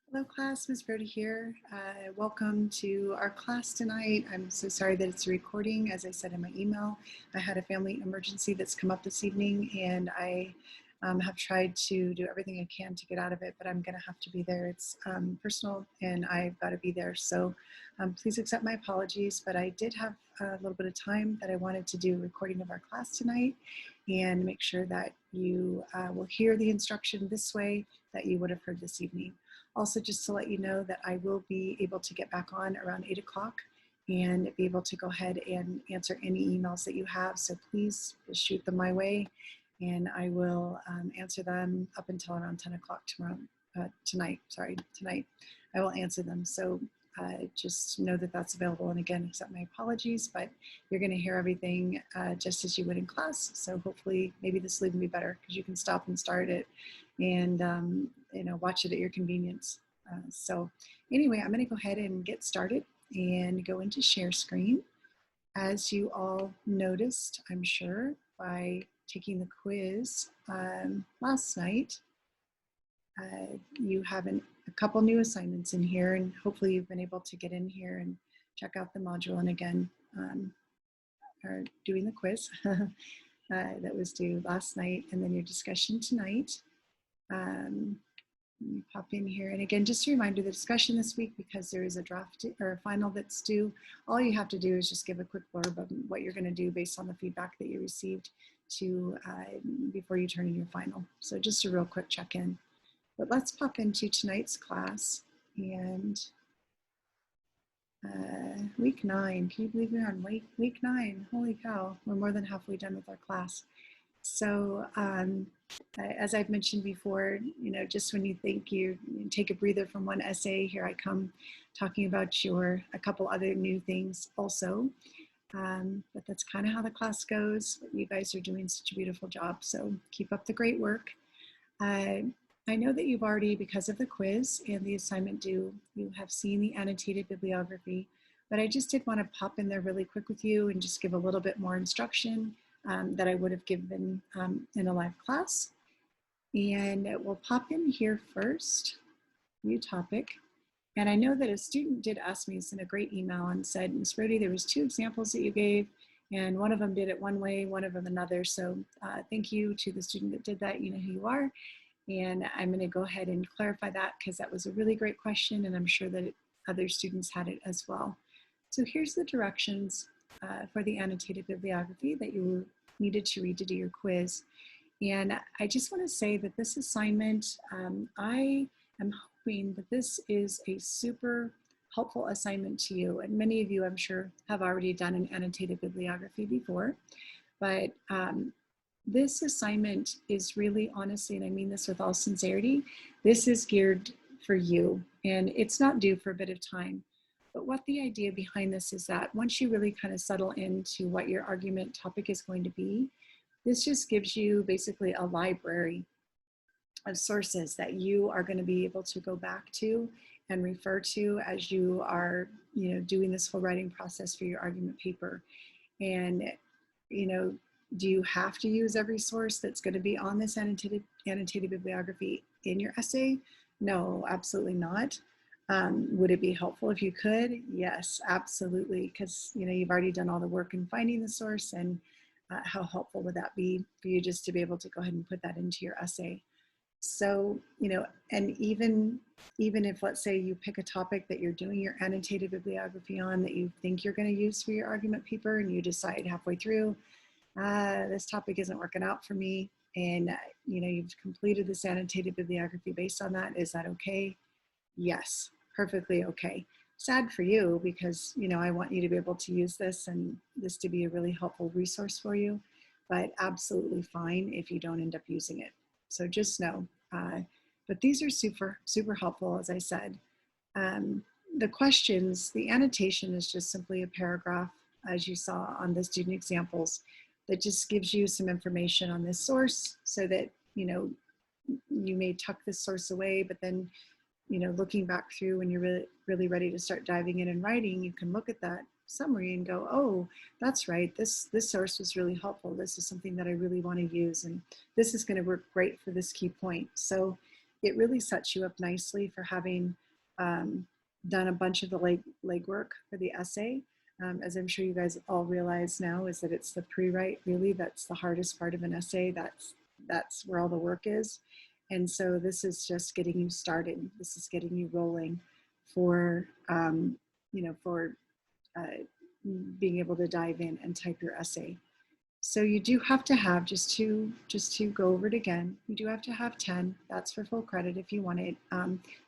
Hello class, Ms. Brody here. Welcome to our class tonight. I'm so sorry that it's a recording. As I said in my email, I had a family emergency that's come up this evening and I have tried to do everything I can to get out of it, but I'm gonna have to be there. It's personal and I've gotta be there. So please accept my apologies, but I did have a little bit of time that I wanted to do a recording of our class tonight and make sure that you will hear the instruction this way that you would have heard this evening. Also, just to let you know that I will be able to get back on around 8 o'clock and be able to go ahead and answer any emails that you have. So please just shoot them my way and I will answer them up until around 10 o'clock tonight. I will answer them. So just know that that's available. And again, accept my apologies, but you're going to hear everything just as you would in class. So hopefully maybe this will even be better because you can stop and start it and watch it at your convenience. So anyway, I'm going to go ahead and get started and go into share screen. As you all noticed, I'm sure, by taking the quiz last night, you have a couple new assignments in here, and hopefully you've been able to get in here and check out the module and again are doing the quiz that was due last night, and then your discussion tonight. Let me pop in here. And again, just a reminder, the discussion this week, because there is a draft or a final that's due, all you have to do is just give a quick blurb of what you're going to do based on the feedback that you received before you turn in your final. So just a real quick check-in. But let's pop into tonight's class and week 9. Can you believe we're on week 9? Holy cow, we're more than halfway done with our class. So as I've mentioned before, just when you think you take a breather from one essay, here I come talking about a couple other new things also. But that's kind of how the class goes. You guys are doing such a beautiful job, so keep up the great work. I know that you've already, because of the quiz and the assignment due, you have seen the annotated bibliography, but I just did want to pop in there really quick with you and just give a little bit more instruction that I would have given in a live class. And we'll pop in here first, new topic. And I know that a student did ask me, sent a great email and said, Ms. Brody, there was 2 examples that you gave, and one of them did it one way, one of them another. So thank you to the student that did that. You know who you are. And I'm going to go ahead and clarify that because that was a really great question, and I'm sure that other students had it as well. So here's the directions for the annotated bibliography that you needed to read to do your quiz. And I just want to say that this assignment, I am hoping that this is a super helpful assignment to you. And many of you, I'm sure, have already done an annotated bibliography before. But this assignment is really, honestly, and I mean this with all sincerity, this is geared for you. And it's not due for a bit of time. But what the idea behind this is that once you really kind of settle into what your argument topic is going to be, this just gives you basically a library of sources that you are going to be able to go back to and refer to as you are, doing this whole writing process for your argument paper. And, do you have to use every source that's going to be on this annotated bibliography in your essay? No, absolutely not. Would it be helpful if you could? Yes, absolutely, because you've already done all the work in finding the source, and how helpful would that be for you just to be able to go ahead and put that into your essay? So, and even if, let's say, you pick a topic that you're doing your annotated bibliography on that you think you're going to use for your argument paper, and you decide halfway through, this topic isn't working out for me, and you've completed this annotated bibliography based on that, is that okay? Yes, perfectly okay. Sad for you because, I want you to be able to use this and this to be a really helpful resource for you, but absolutely fine if you don't end up using it. So just know, but these are super, super helpful, as I said. The questions, the annotation is just simply a paragraph, as you saw on the student examples, that just gives you some information on this source so that, you may tuck this source away, but then looking back through when you're really ready to start diving in and writing, you can look at that summary and go, oh, that's right, this source was really helpful. This is something that I really want to use, and this is going to work great for this key point. So it really sets you up nicely for having done a bunch of the legwork for the essay. As I'm sure you guys all realize now, is that it's the pre-write really that's the hardest part of an essay. That's where all the work is. And so this is just getting you started. This is getting you rolling for, for being able to dive in and type your essay. So you do have to have, just to go over it again, you do have to have 10. That's for full credit if you want it.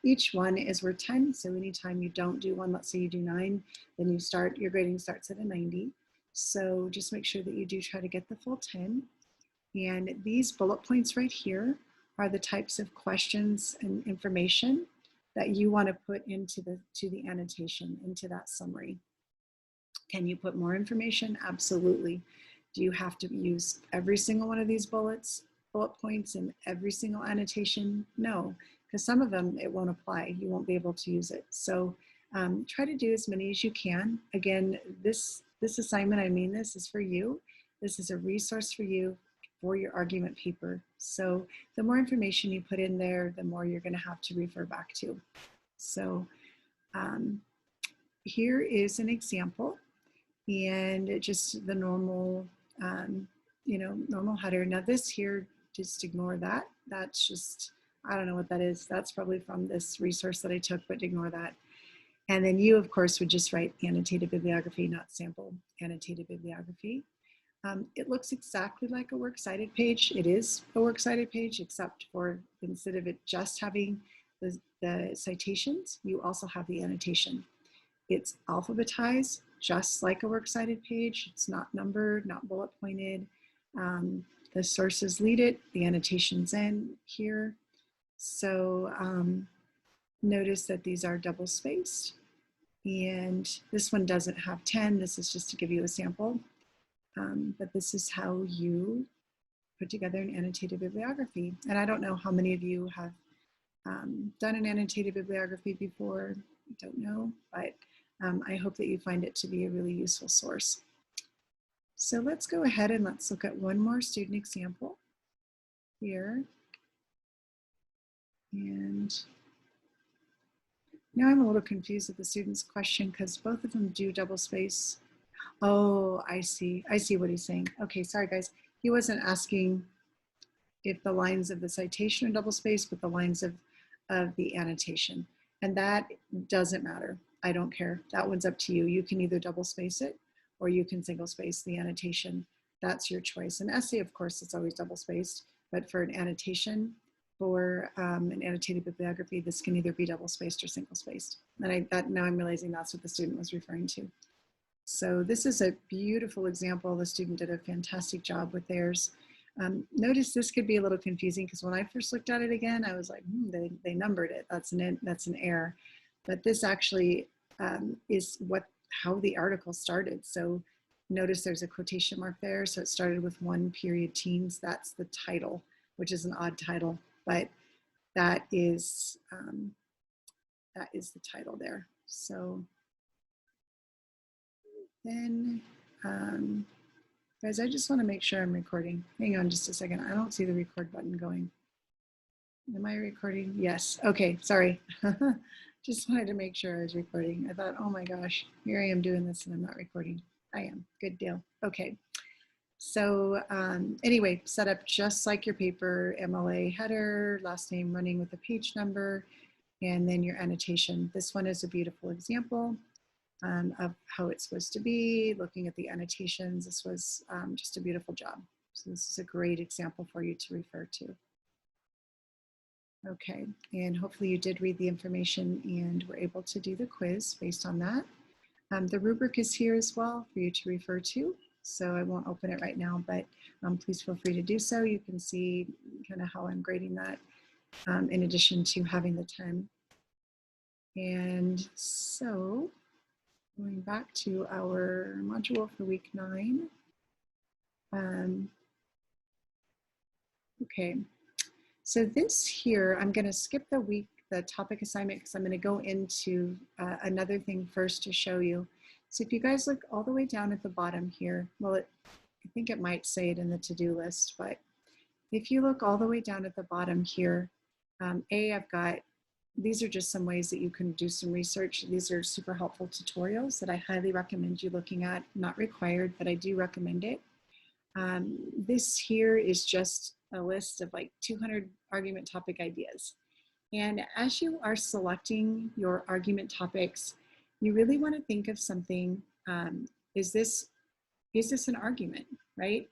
Each one is worth 10. So anytime you don't do one, let's say you do 9, then your grading starts at a 90. So just make sure that you do try to get the full 10. And these bullet points right here are the types of questions and information that you want to put into the annotation, into that summary. Can you put more information? Absolutely. Do you have to use every single one of these bullet points in every single annotation? No, because some of them it won't apply. You won't be able to use it. So try to do as many as you can. Again, this assignment, I mean, this is for you. This is a resource for you for your argument paper. So the more information you put in there, the more you're going to have to refer back to. So here is an example, and just the normal, normal header. Now this here, just ignore that. That's just, I don't know what that is. That's probably from this resource that I took, but ignore that. And then you, of course, would just write annotated bibliography, not sample annotated bibliography. It looks exactly like a works cited page. It is a works cited page, except for instead of it just having the citations, you also have the annotation. It's alphabetized, just like a works cited page. It's not numbered, not bullet pointed. The sources lead it, the annotations in here. So notice that these are double spaced. And this one doesn't have 10. This is just to give you a sample. But this is how you put together an annotated bibliography. And I don't know how many of you have done an annotated bibliography before. I don't know, but I hope that you find it to be a really useful source. So let's go ahead and let's look at one more student example here. And now I'm a little confused with the student's question because both of them do double space. Oh, I see what he's saying. Okay, sorry guys. He wasn't asking if the lines of the citation are double spaced, but the lines of the annotation. And that doesn't matter. I don't care. That one's up to you. You can either double space it or you can single space the annotation. That's your choice. An essay, of course, it's always double spaced, but for an annotation, for an annotated bibliography, this can either be double spaced or single spaced. And now I'm realizing that's what the student was referring to. So this is a beautiful example. The student did a fantastic job with theirs. Notice this could be a little confusing because when I first looked at it again, I was like, they numbered it. That's an error. But this actually is how the article started. So notice there's a quotation mark there. So it started with 1 period teens. That's the title, which is an odd title, but that is the title there. So then, guys, I just want to make sure I'm recording. Hang on just a second. I don't see the record button going. Am I recording? Yes. Okay, sorry. Just wanted to make sure I was recording. I thought, oh my gosh, here I am doing this and I'm not recording. I am. Good deal. Okay. So anyway, set up just like your paper, MLA header, last name running with a page number, and then your annotation. This one is a beautiful example of how it's supposed to be. Looking at the annotations, this was just a beautiful job. So this is a great example for you to refer to. Okay, and hopefully you did read the information and were able to do the quiz based on that. The rubric is here as well for you to refer to. So I won't open it right now, but please feel free to do so. You can see kind of how I'm grading that in addition to having the 10. And so going back to our module for week 9. Okay, so this here, I'm going to skip the topic assignment because I'm going to go into another thing first to show you. So if you guys look all the way down at the bottom here, well, I think it might say it in the to-do list, but if you look all the way down at the bottom here, These are just some ways that you can do some research. These are super helpful tutorials that I highly recommend you looking at. Not required, but I do recommend it. This here is just a list of like 200 argument topic ideas. And as you are selecting your argument topics, you really want to think of something, is this an argument, right?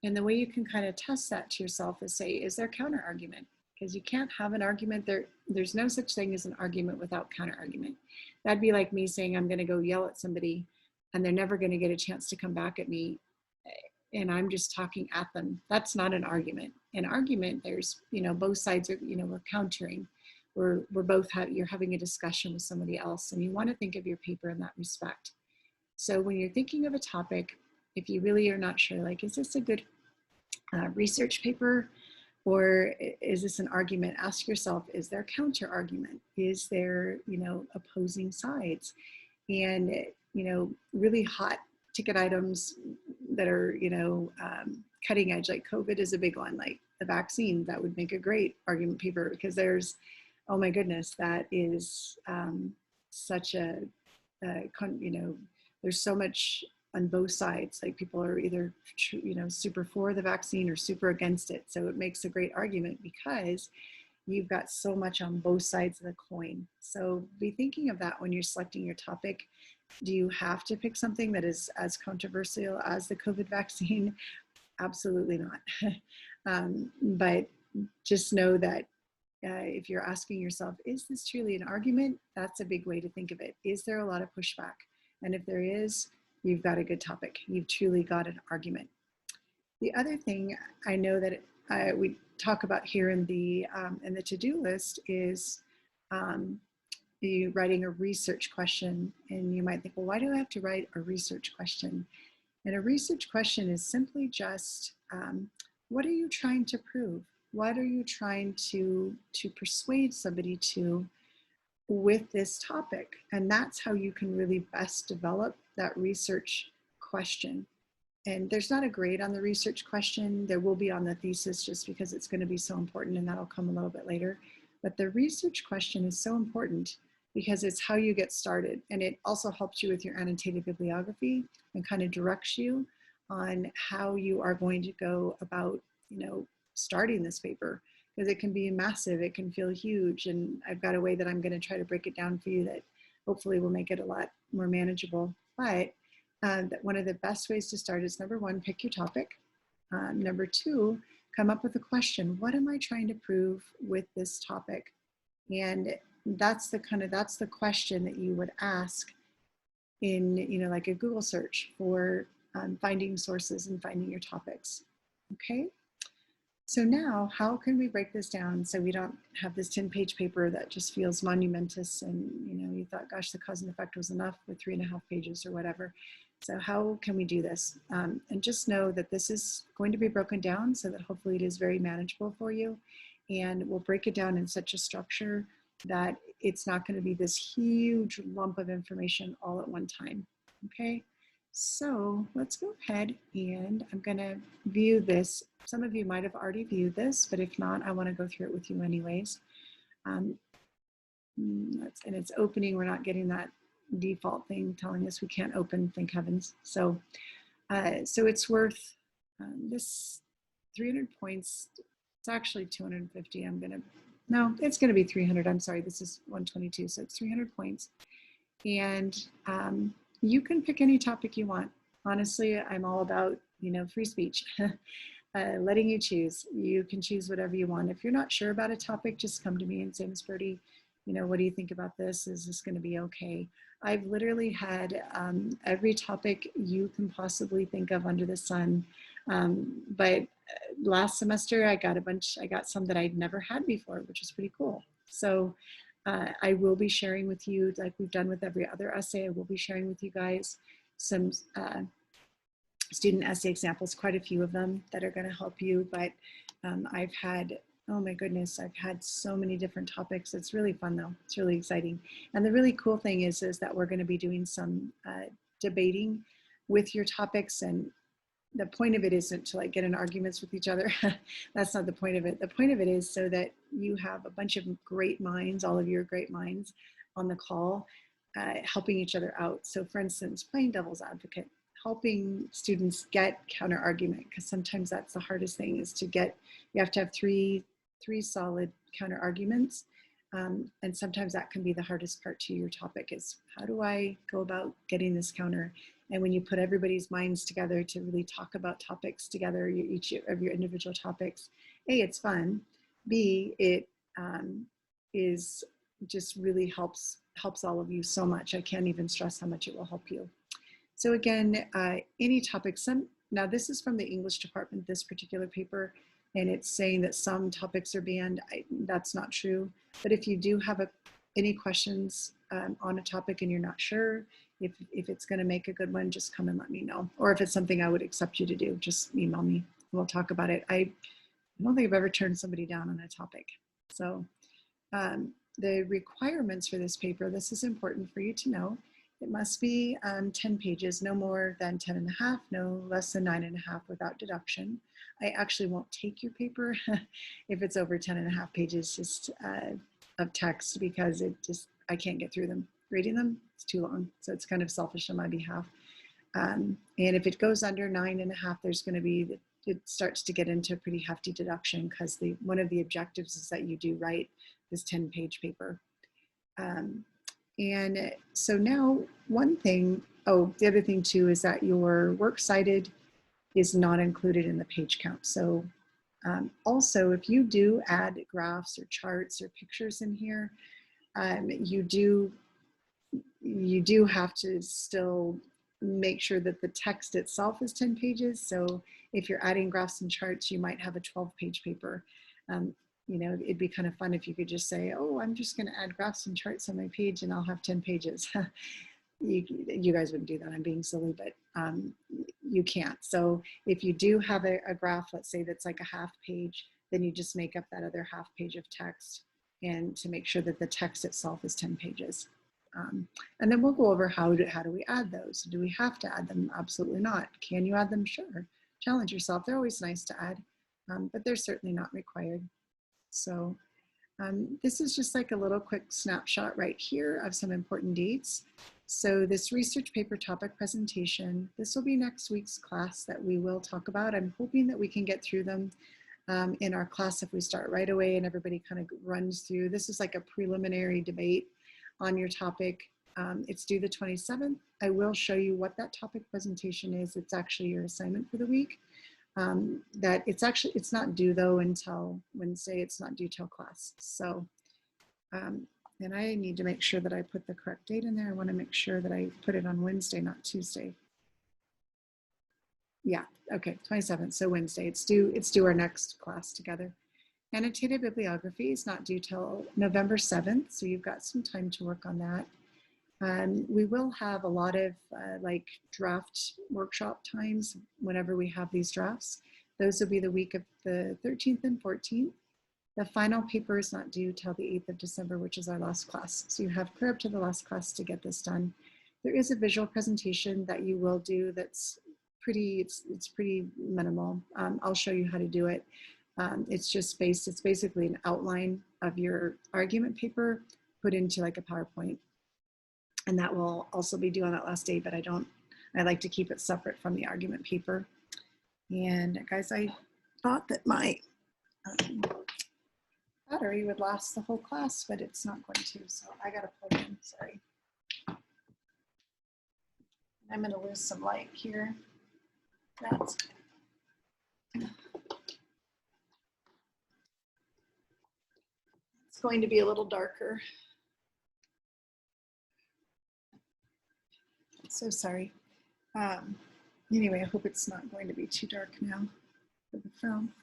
And the way you can kind of test that to yourself is say, is there counter argument? Because you can't have an argument, there's no such thing as an argument without counter argument. That'd be like me saying I'm going to go yell at somebody and they're never going to get a chance to come back at me and I'm just talking at them. That's not an argument. An argument, there's, both sides are, we're countering. You're having a discussion with somebody else, and you want to think of your paper in that respect. So when you're thinking of a topic, if you really are not sure, like, is this a good research paper or is this an argument? Ask yourself, is there counter argument? Is there, opposing sides? And, really hot ticket items that are, cutting edge, like COVID is a big one, like the vaccine, that would make a great argument paper because there's, oh my goodness, that is such a, there's so much on both sides. Like people are either, super for the vaccine or super against it. So it makes a great argument because you've got so much on both sides of the coin. So be thinking of that when you're selecting your topic. Do you have to pick something that is as controversial as the COVID vaccine? Absolutely not. But just know that if you're asking yourself, is this truly an argument? That's a big way to think of it. Is there a lot of pushback? And if there is, you've got a good topic. You've truly got an argument. The other thing I know that we talk about here in the to-do list is you writing a research question. And you might think, well, why do I have to write a research question? And a research question is simply just, what are you trying to prove? What are you trying to persuade somebody to with this topic? And that's how you can really best develop that research question. And there's not a grade on the research question. There will be on the thesis just because it's going to be so important, and that'll come a little bit later. But the research question is so important because it's how you get started. And it also helps you with your annotated bibliography and kind of directs you on how you are going to go about, starting this paper, because it can be massive, it can feel huge. And I've got a way that I'm going to try to break it down for you that hopefully will make it a lot more manageable. But one of the best ways to start is, number one, pick your topic. Number two, come up with a question. What am I trying to prove with this topic? And that's the question that you would ask in, like a Google search for finding sources and finding your topics. Okay. So now, how can we break this down so we don't have this 10-page paper that just feels monumentous and, you thought, gosh, the cause and effect was enough with 3.5 pages or whatever. So how can we do this? And just know that this is going to be broken down so that hopefully it is very manageable for you. And we'll break it down in such a structure that it's not going to be this huge lump of information all at one time. Okay. So let's go ahead and I'm going to view this. Some of you might have already viewed this, but if not, I want to go through it with you anyways. And it's opening. We're not getting that default thing telling us we can't open, thank heavens. So it's worth this 300 points. It's actually 250. No, it's going to be 300. I'm sorry, this is 122. So it's 300 points. And you can pick any topic you want. Honestly, I'm all about, free speech, letting you choose. You can choose whatever you want. If you're not sure about a topic, just come to me and say, Ms. Birdie, what do you think about this? Is this going to be okay? I've literally had every topic you can possibly think of under the sun. But last semester, I got some that I'd never had before, which is pretty cool. So I will be sharing with you, like we've done with every other essay, I will be sharing with you guys some student essay examples, quite a few of them that are going to help you. But I've had, oh my goodness, I've had so many different topics. It's really fun though. It's really exciting. And the really cool thing is that we're going to be doing some debating with your topics. And the point of it isn't to like get in arguments with each other. That's not the point of it. The point of it is so that you have a bunch of great minds, all of your great minds on the call, helping each other out. So for instance, playing devil's advocate, helping students get counter argument, because sometimes that's the hardest thing is to get, you have to have three solid counter arguments. And sometimes that can be the hardest part to your topic is how do I go about getting this counter? And when you put everybody's minds together to really talk about topics together, each of your individual topics, A, it's fun. B, it is just really helps all of you so much. I can't even stress how much it will help you. So again, any topic, now this is from the English department, this particular paper, and it's saying that some topics are banned. That's not true. But if you do have any questions on a topic and you're not sure, if it's gonna make a good one, just come and let me know. Or if it's something I would accept you to do, just email me. We'll talk about it. I don't think I've ever turned somebody down on a topic. So the requirements for this paper, this is important for you to know. It must be 10 pages, no more than 10 and a half, no less than 9 and a half without deduction. I actually won't take your paper if it's over 10 and a half pages just of text because I can't get through them. Reading them, it's too long. So it's kind of selfish on my behalf. And if it goes under 9 and a half, there's gonna be, it starts to get into a pretty hefty deduction because one of the objectives is that you do write this 10-page paper. And so now one thing, the other thing too is that your works cited is not included in the page count. So also if you do add graphs or charts or pictures in here, you do have to still make sure that the text itself is 10 pages. So if you're adding graphs and charts, you might have a 12-page paper. You know, it'd be kind of fun if you could just say, oh, I'm just going to add graphs and charts on my page and I'll have 10 pages. You guys wouldn't do that. I'm being silly, but you can't. So if you do have a graph, let's say that's like a half page, then you just make up that other half page of text and to make sure that the text itself is 10 pages. And then we'll go over how do we add those? Do we have to add them? Absolutely not. Can you add them? Sure. Challenge yourself. They're always nice to add, but they're certainly not required. So this is just like a little quick snapshot right here of some important dates. So this research paper topic presentation, this will be next week's class that we will talk about. I'm hoping that we can get through them in our class if we start right away and everybody kind of runs through. This is like a preliminary debate on your topic. It's due the 27th. I will show you what that topic presentation is. It's actually your assignment for the week. That it's not due though until Wednesday. It's not due till class. So, and I need to make sure that I put the correct date in there. I want to make sure that I put it on Wednesday, not Tuesday. Yeah, okay, 27th, so Wednesday. It's due our next class together. Annotated bibliography is not due till November 7th, so you've got some time to work on that. We will have a lot of like draft workshop times whenever we have these drafts. Those will be the week of the 13th and 14th. The final paper is not due till the 8th of December, which is our last class. So you have clear up to the last class to get this done. There is a visual presentation that you will do that's pretty, it's pretty minimal. I'll show you how to do it. It's basically an outline of your argument paper put into like a PowerPoint. And that will also be due on that last day, but I like to keep it separate from the argument paper. And guys, I thought that my battery would last the whole class, but it's not going to, so I gotta plug in, sorry. I'm gonna lose some light here. That's it's going to be a little darker. So sorry. Anyway, I hope it's not going to be too dark now for the film.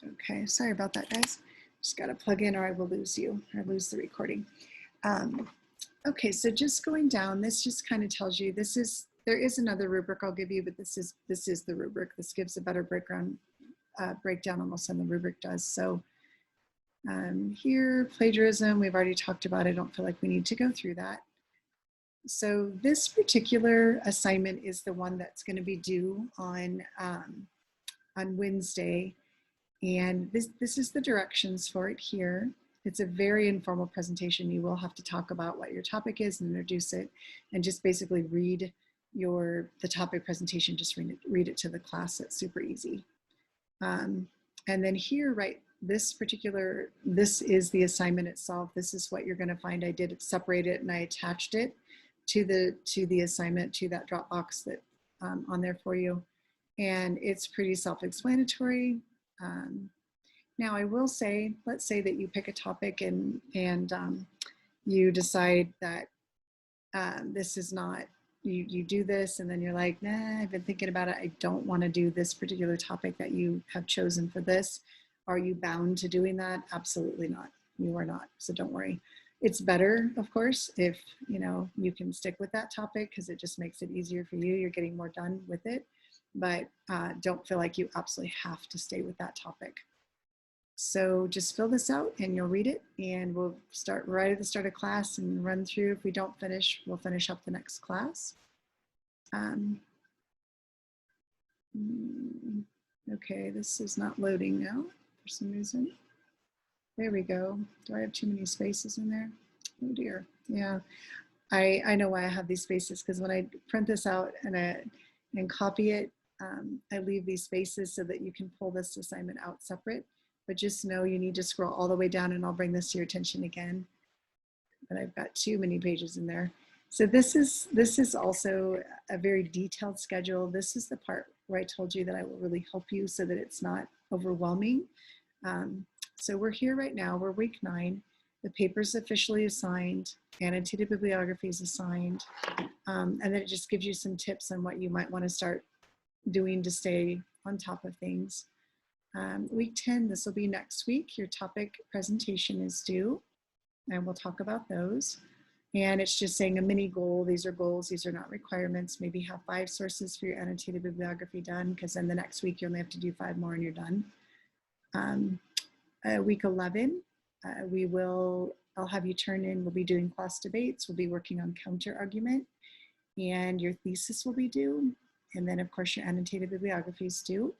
Okay, sorry about that, guys. Just got to plug in or I will lose you, or lose the recording. Okay, so just going down, this just kind of tells you there is another rubric I'll give you, but this is the rubric. This gives a better breakdown almost than the rubric does. So Here, plagiarism, we've already talked about. I don't feel like we need to go through that. So this particular assignment is the one that's going to be due on Wednesday. And this is the directions for it here. It's a very informal presentation. You will have to talk about what your topic is and introduce it, and just basically read the topic presentation, just read it to the class. It's super easy. And then here, right, this is the assignment itself. This is what you're going to find. I did separate it and I attached it to the assignment, to that Dropbox that on there for you. And it's pretty self-explanatory. Now I will say, let's say that you pick a topic and you decide that this is not, you do this and then you're like, nah, I've been thinking about it. I don't want to do this particular topic that you have chosen for this. Are you bound to doing that? Absolutely not. You are not. So don't worry. It's better, of course, if you can stick with that topic because it just makes it easier for you. You're getting more done with it, but don't feel like you absolutely have to stay with that topic. So just fill this out and you'll read it, and we'll start right at the start of class and run through. If we don't finish, we'll finish up the next class. Okay, this is not loading now for some reason. There we go. Do I have too many spaces in there? Oh dear. Yeah, I know why I have these spaces, because when I print this out and copy it, I leave these spaces so that you can pull this assignment out separate. But just know you need to scroll all the way down, and I'll bring this to your attention again. But I've got too many pages in there. So this is also a very detailed schedule. This is the part where I told you that I will really help you so that it's not overwhelming. So we're here right now. We're week 9. The paper's officially assigned. Annotated bibliography is assigned. And then it just gives you some tips on what you might want to start doing to stay on top of things. Week 10, this will be next week. Your topic presentation is due, and we'll talk about those. And it's just saying a mini goal. These are goals, these are not requirements. Maybe have 5 sources for your annotated bibliography done, because then the next week you only have to do 5 more and you're done. Week 11, I'll have you turn in, we'll be doing class debates, we'll be working on counter argument, and your thesis will be due. And then of course your annotated bibliography is due.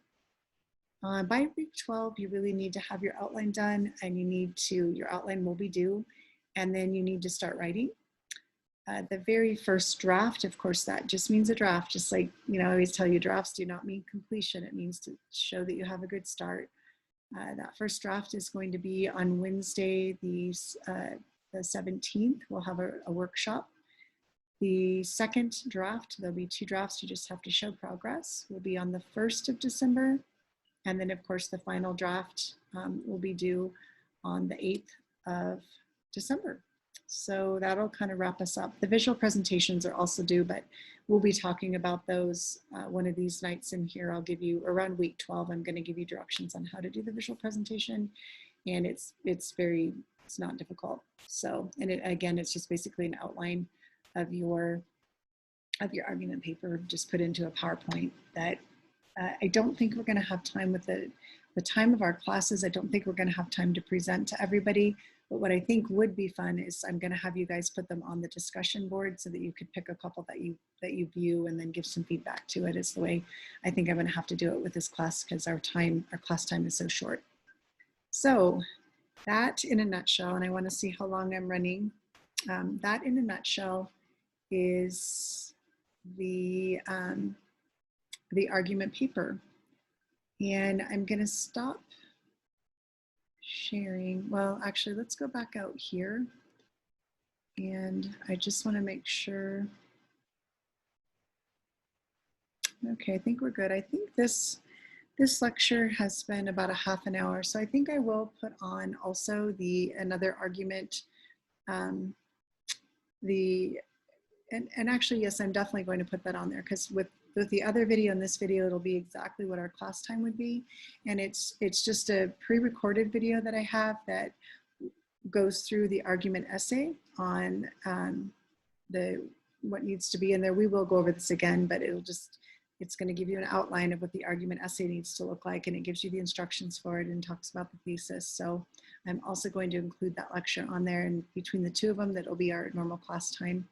By week 12, you really need to have your outline done, and your outline will be due, and then you need to start writing. The very first draft, of course, that just means a draft, just like, I always tell you, drafts do not mean completion. It means to show that you have a good start. That first draft is going to be on Wednesday, the 17th. We'll have a workshop. The second draft, there'll be 2 drafts, you just have to show progress, will be on the 1st of December. And then, of course, the final draft will be due on the 8th of December. So that'll kind of wrap us up. The visual presentations are also due, but we'll be talking about those one of these nights in here. I'll give you, around week 12, I'm going to give you directions on how to do the visual presentation. And it's not difficult. So, and again, it's just basically an outline of your argument paper, just put into a PowerPoint that I don't think we're going to have time with the time of our classes. I don't think we're going to have time to present to everybody. But what I think would be fun is I'm going to have you guys put them on the discussion board so that you could pick a couple that you view and then give some feedback to it. Is the way I think I'm going to have to do it with this class, because our class time is so short. So that in a nutshell, and I want to see how long I'm running. That in a nutshell is the argument paper. And I'm going to stop sharing. Well, actually, let's go back out here. And I just want to make sure. Okay, I think we're good. I think this lecture has been about a half an hour. So I think I will put on also another argument. And actually, yes, I'm definitely going to put that on there, because with the other video and this video, it'll be exactly what our class time would be. And it's just a pre-recorded video that I have that goes through the argument essay on what needs to be in there. We will go over this again, but it's going to give you an outline of what the argument essay needs to look like, and it gives you the instructions for it and talks about the thesis. So I'm also going to include that lecture on there, and between the two of them, that'll be our normal class time.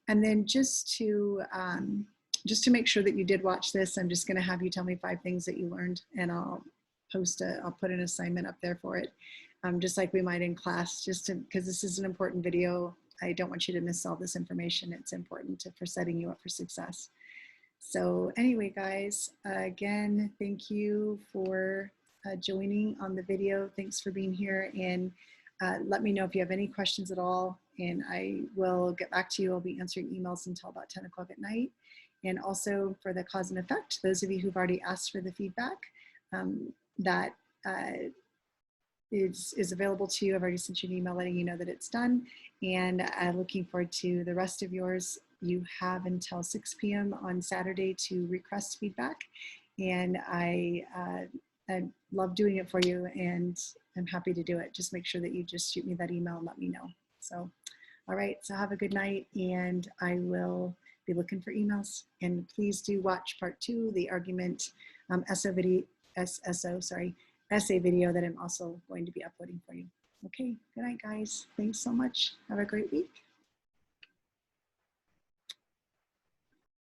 And then just to make sure that you did watch this, I'm just going to have you tell me 5 things that you learned, and I'll put an assignment up there for it, just like we might in class, just because this is an important video. I don't want you to miss all this information. It's important for setting you up for success. So anyway, guys, again, thank you for joining on the video. Thanks for being here, and let me know if you have any questions at all, and I will get back to you. I'll be answering emails until about 10 o'clock at night. And also for the cause and effect, those of you who've already asked for the feedback, that is available to you. I've already sent you an email letting you know that it's done, and looking forward to the rest of yours. You have until 6 p.m. on Saturday to request feedback, and I love doing it for you, and I'm happy to do it. Just make sure that you just shoot me that email and let me know. So, all right, so have a good night, and I will be looking for emails. And please do watch part 2, the argument essay video that I'm also going to be uploading for you. Okay, good night, guys. Thanks so much. Have a great week.